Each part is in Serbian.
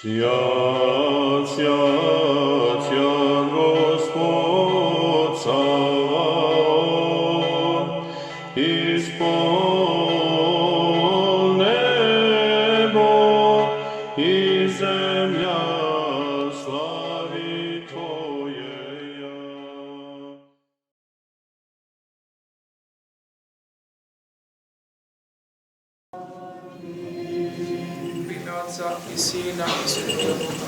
Свят, свят, свят Господь Саваоф, исполнен небо и земля слави Твоея. Oca i Sina i Svetoga Duha.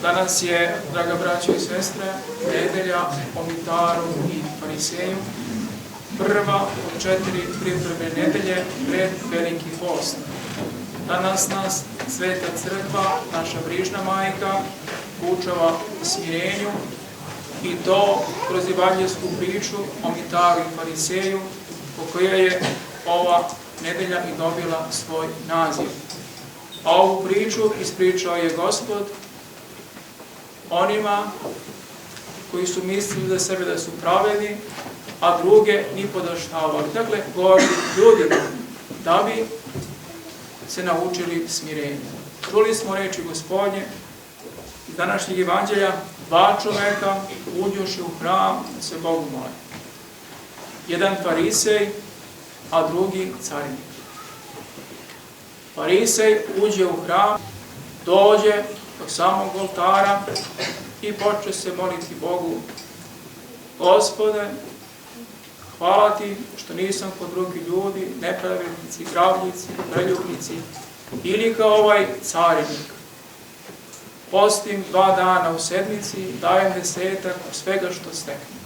Danas je, draga braćo i sestre, nedelja o Mitaru i Fariseju, prva od 4 pripremne nedelje pred Veliki post. Danas nas Sveta Crkva, naša brižna majka, poučava smirenju i to kroz evanđelsku priču o Mitaru i Fariseju, po kojoj je ova nedelja i dobila svoj naziv. A ovu priču ispričao je Gospod onima koji su mislili za sebe da su pravedni, a druge ni podaštavali. Dakle, govori ljudima da bi se naučili smirenju. Čuli smo reči Gospodnje iz današnjeg evanđelja, 2 čoveka uđoše u hram da se Bogu mole. Jedan farisej, a drugi carinik. Farisej uđe u hram, dođe do samog oltara i počne se moliti Bogu: Gospode, hvala Ti što nisam kod drugih ljudi, nepravednici, gravljici, preljubnici, ili kao ovaj carinik. Postim 2 dana u sedmici, dajem 10 od svega što steknem.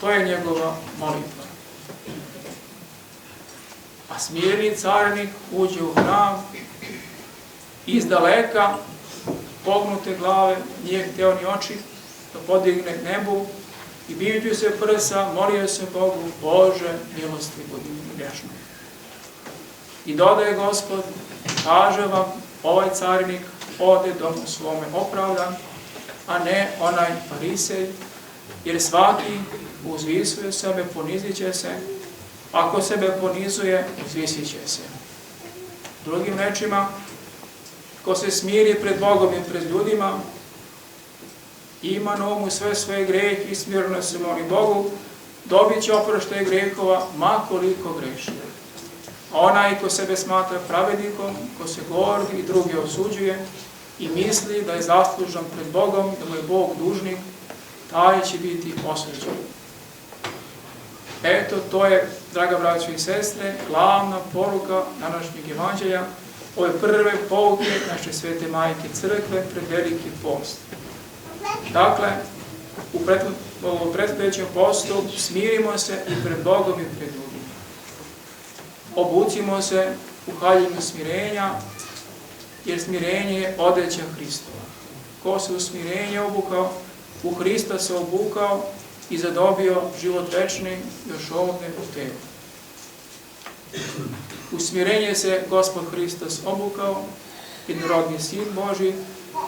To je njegova molitva. A smirni carinik uđe u hram, izdaleka, pognute glave, nije hteo ni oči da podigne nebu i bijući se prsa, molio se Bogu: Bože, milosti budi mi grešnom. I dodaje Gospod, kaže vam, ovaj carinik ode domu svome opravdan, a ne onaj farisej, jer svaki uzvisuje sebe, ponizit će se. Ako sebe ponizuje, uzvisit će se. Drugim rečima, ko se smiri pred Bogom i pred ljudima, ima na umu sve svoje grehe i smirno se moli Bogu, dobit će oproštaj grehova, ma koliko greši. A onaj ko sebe smatra pravednikom, ko se gordi i druge osuđuje i misli da je zaslužan pred Bogom, da mu je Bog dužnik, taj će biti osuđen. Eto, to je, draga braćo i sestre, glavna poruka današnjeg evanđelja, ove prve pouke naše Svete Majke Crkve pred Veliki post. Dakle, u prethodnećem postu smirimo se i pred Bogom i pred ljudima. Obucimo se u haljinu smirenja, jer smirenje je odeća Hristova. Ko se u smirenje obukao, u Hrista se obukao i zadobio život večni još ovdje u telu. U smirenje se Gospod Hristos obukao, jednorodni Sin Božji,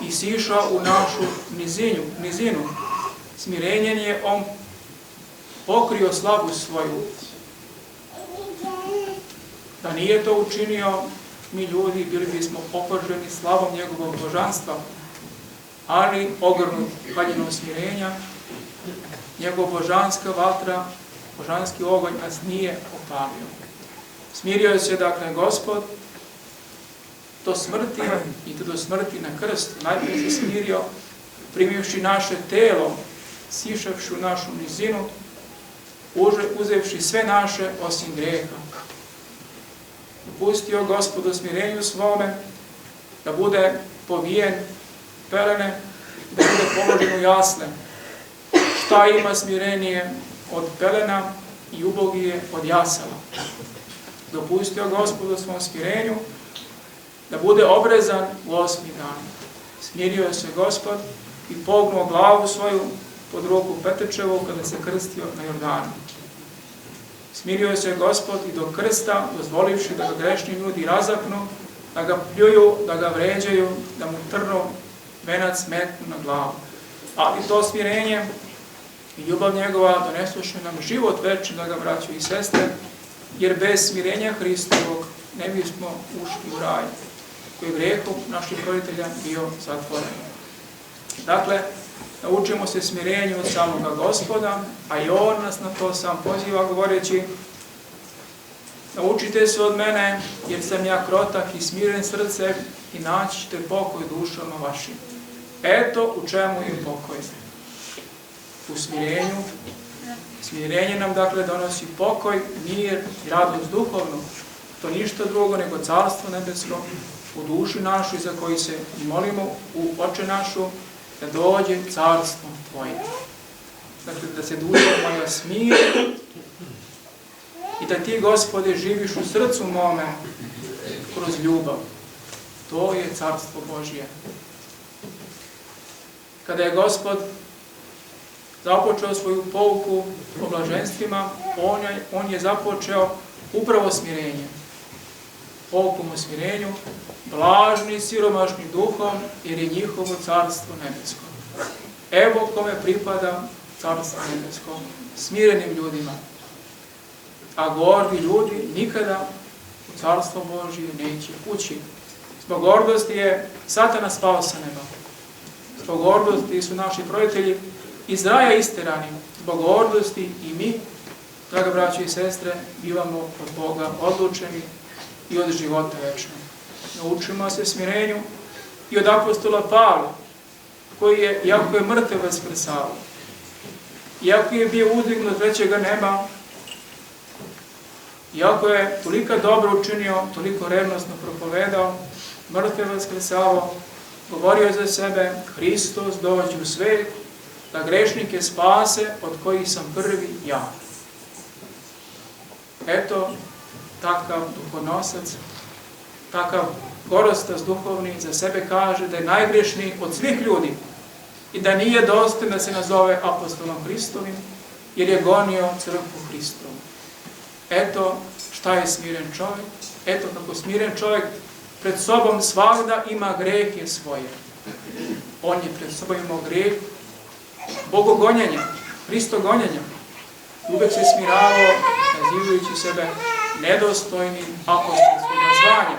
i sišao u našu nizinu. Smirenjem je On pokrio slavu svoju. Da nije to učinio, mi ljudi bili bismo oporženi slavom njegovog božanstva, ali ogrnut haljinom smirenja, njegov božanska vatra, božanski ogonj nas nije opalio. Smirio se, dakle, Gospod do smrti i to do smrti na krstu. Najprije se smirio primivši naše telo, sišavši u našu nizinu, uzevši sve naše osim greha. Dopustio Gospod u smirenju svome da bude povijen pelene, da bude položen u jasne. Šta ima smirenije od pelena i ubogije od jasala? Dopustio Gospod u svom smirenju da bude obrezan u 8. dan. Smirio se Gospod i pognuo glavu svoju pod ruku Petrčevu kada se krstio na Jordanu. Smirio se Gospod i do krsta, dozvolivši da ga grešni ljudi razapnu, da ga pljuju, da ga vređaju, da mu trnu venac metnu na glavu. Ali to smirenje i ljubav njegova donesuše nam život večni, draga braćo i sestre, jer bez smirenja Hristovog ne bismo ušli u raj, koji je grehom naših roditelja bio zatvoren. Dakle, naučimo se smirenju od samoga Gospoda, a i On nas na to sam poziva govoreći: naučite se od mene, jer sam ja krotak i smiren srce, i naći ćete pokoj dušama vašim. Eto u čemu je pokoj. U smirenju. Smirenje nam dakle donosi pokoj, mir i radost duhovnu. To ništa drugo nego Carstvo nebesko u duši našoj, za koji se molimo u Oče našu, da dođe Carstvo Tvoje. Dakle, da se duša moja smiri i da Ti, Gospode, živiš u srcu mome kroz ljubav. To je Carstvo Božje. Kada je Gospod započeo svoju pouku o blaženstvima, on je započeo upravo smirenjem. Poukom o smirenju, blažni, siromašni duhom, jer je njihovo Carstvo nebesko. Evo kome pripada Carstvo nebesko, smirenim ljudima. A gordi ljudi nikada u Carstvo Božje neće ući. Zbog gordosti je Satana spao sa neba. Zbog gordosti su naši roditelji iz raja isterani. Zbog gordosti i mi, draga braćo i sestre, bivamo od Boga odlučeni i od života večnog. Naučimo se smirenju i od apostola Pavla, koji je, iako je mrtav vaskrsao, iako je bio uzdignut do trećega neba, iako je toliko dobro učinio, toliko revnosno propovedao, mrtav vaskrsao, govorio za sebe: Hristos dođe u svet da grešnike spase, od kojih sam prvi ja. Eto, takav duhonosac, takav gorostas duhovni za sebe kaže da je najgrešniji od svih ljudi i da nije dostojan da se nazove apostolom Hristovim, jer je gonio crkvu Hristovu. Eto šta je smiren čovjek, eto kako smiren čovjek pred sobom svagda ima grehe svoje. On je pred sobom imao greh bogogonjenja, Hristogonjenja. Uvek se smiravao, nazivajući sebe nedostojnim apostolskog zvanja.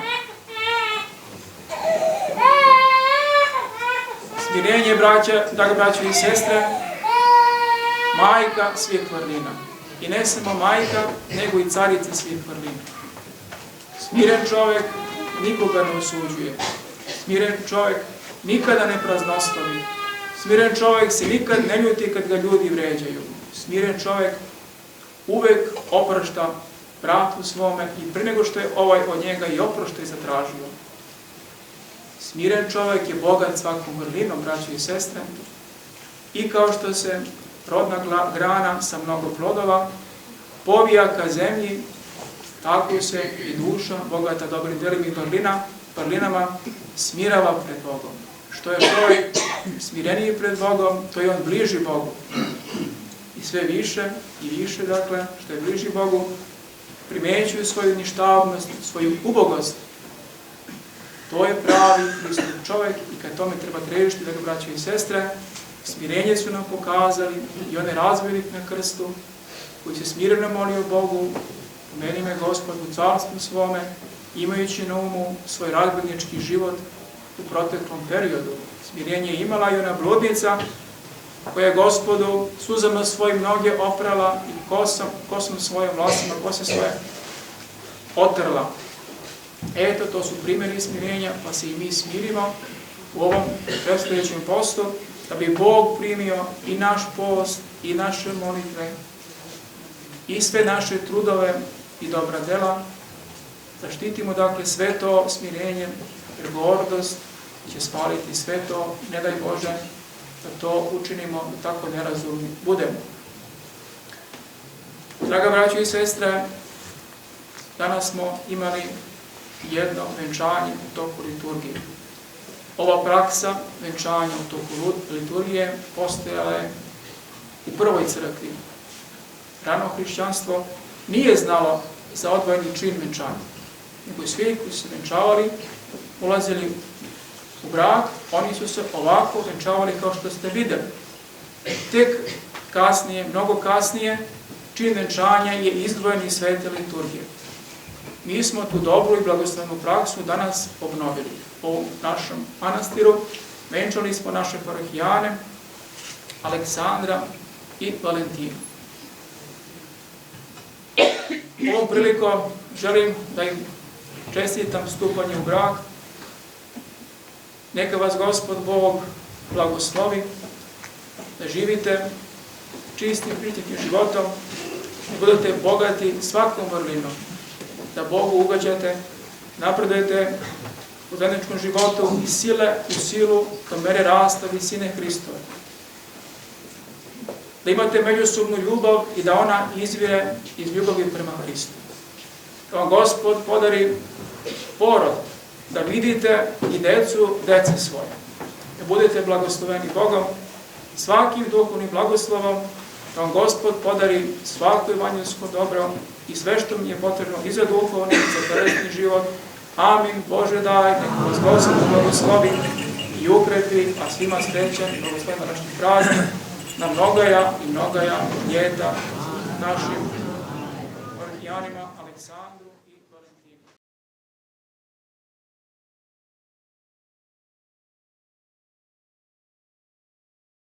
Smirenje, draga braćo i sestre, majka svih vrlina. I ne samo majka, nego i carica svih vrlina. Smiren čovjek nikoga ne osuđuje. Smiren čovjek nikada ne praznoslavi. Smiren čovjek se nikad ne ljuti kad ga ljudi vređaju. Smiren čovjek uvek oprašta bratu svome i prije nego što je ovaj od njega i oproštaj zatražio. Smiren čovjek je bogat svakom vrlinom, braćo i sestre, i kao što se rodna grana sa mnogo plodova povija ka zemlji, tako se i duša, bogata dobrim delima i vrlinama, smirava pred Bogom. Što je čovjek smireniji pred Bogom, to je on bliži Bogu. I sve više i više, dakle, što je bliži Bogu, primećuju svoju ništavnost, svoju ubogost. To je pravi Hristov čovjek i kad tome treba težiti, dakle, braćo i sestre, smirenje su nam pokazali i onaj razbojnik na krstu, koji se smireno molio Bogu: pomeni me Gospod u carstvu svome, imajući na umu svoj razbojnički život u proteklom periodu. Smirenje je imala i ona bludnica, koja je Gospodu suzama svoje noge oprala i kosom svojom vlasima kose svoje otrla. Eto, to su primjeri smirenja, pa se i mi smirimo u ovom predstojećem postu, da bi Bog primio i naš post, i naše molitve, i sve naše trudove i dobra dela. Zaštitimo, dakle, sve to smirenjem, jer gordost će spaliti sve to, ne daj Bože, da to učinimo, da tako nerazumni budemo. Draga braćo i sestre, danas smo imali jedno venčanje u toku liturgije. Ova praksa venčanja u toku liturgije postojala je u prvoj crkvi. Rano hrišćanstvo nije znalo za odvojeni čin venčanja, nego svi koji su se venčavali, ulazili u brak, oni su se ovako venčavali kao što ste videli. Tek kasnije, mnogo kasnije, čin venčanja je izdvojen iz svete liturgije. mi smo tu dobru i blagoslovenu praksu danas obnovili. U našem manastiru venčali smo naše parohijane Aleksandra i Valentinu. Ovom prilikom želim da im čestitam stupanje u brak. Neka vas Gospod Bog blagoslovi, da živite čistim, pričitim životom, da budete bogati svakom vrlinom, da Bogu ugađate, napredujete u zajedničkom životu iz sile u silu do mere rasta visine Hristove. Da imate međusobnu ljubav i da ona izvire iz ljubavi prema Hristu. Da vam Gospod podari porod, da vidite i dece svoje. Da budete blagosloveni Bogom, svakim duhovnim blagoslovom, da vam Gospod podari svako evanđelsko dobro i sve što mi je potrebno i za duhovni i za telesni život. Amin. Bože daj, neka vas Gospod blagoslovi i ukrepi, a svima srećan i blagosloven današnji praznik, na mnogaja i mnogaja ljeta našim parohijanima Aleksandru.